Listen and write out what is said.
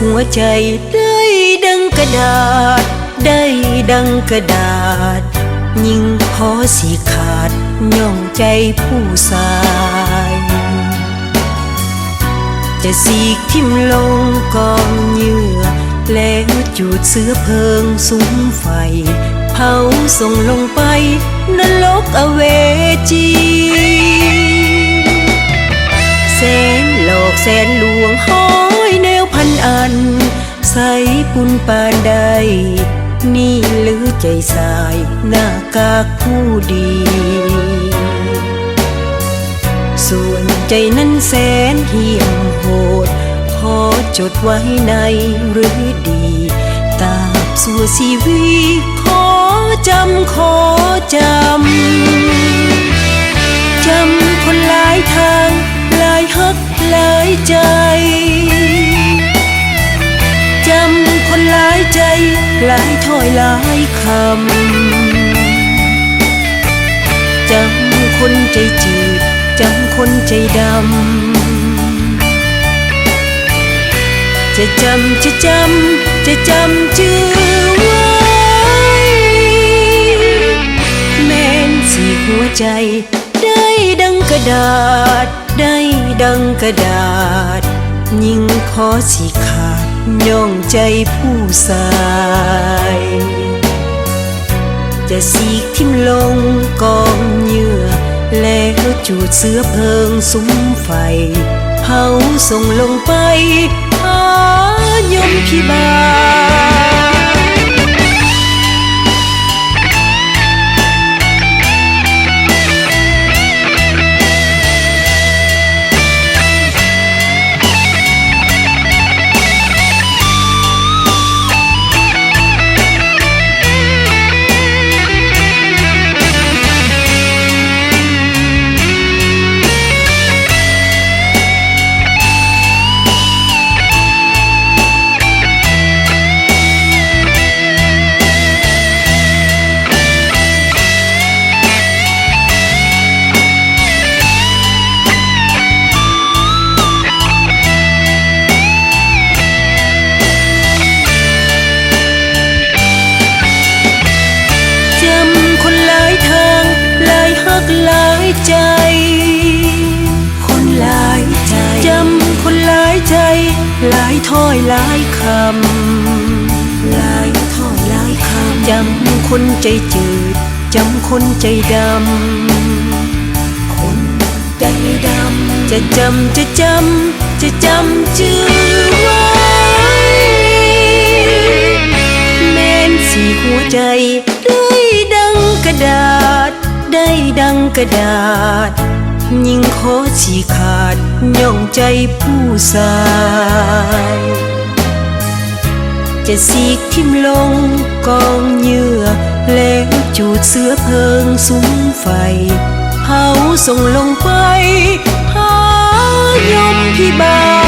หัวใจได้ดังกระดาษได้ดังกระดาษยิ่งพอสิขาดย่องใจผู้สายจะสีกทิ่มลงกองเหยื่อแล้วจูดเสื้อเพลิงสุมไฟเผาส่งลงไปนรกอเวจีแสนหลอกแสนลวงห้อยแนวพันอันใส่ปุนปานใดนี่หรือใจสายหน้ากากผู้ดีส่วนใจนั้นแสนเหี้ยมโหดขอจดไว้ในหรือดีตราบสู่ชีวิตขอจำคนหลายทางหลายฮักหลายใจจำคนหลายใจหลายถ้อยหลายคำจำคนใจจืดจำคนใจดำจะจำชื่อไว้แม้นสีหัวใจได้ดังกระดาษได้ดังกระดาษยิ่งขอสิขาดย่องใจผู้สายจะสีกทิ่มลงกองเหยื่อแล้วจูดเสื้อเพลิงสุมไฟเผาส่งลงไปหายมพิบาลหลายใจคนหลายใจจำคนหลายใจหลายถ้อยหลายคำหลายถ้อยหลายคำจำคนใจจืดจำคนใจดำคนใจดำจะจำชื่อไว้แม้นสีหัวใจได้ดังกระดาษได้ดังกระดาษยิ่งขอฉีกขาดย่องใจผู้สายจะสีกทิ่มลงกองเหยื่อแล้วจูดเสื้อเพลิงสุมไฟเผาส่งลงไปหายมพิบาล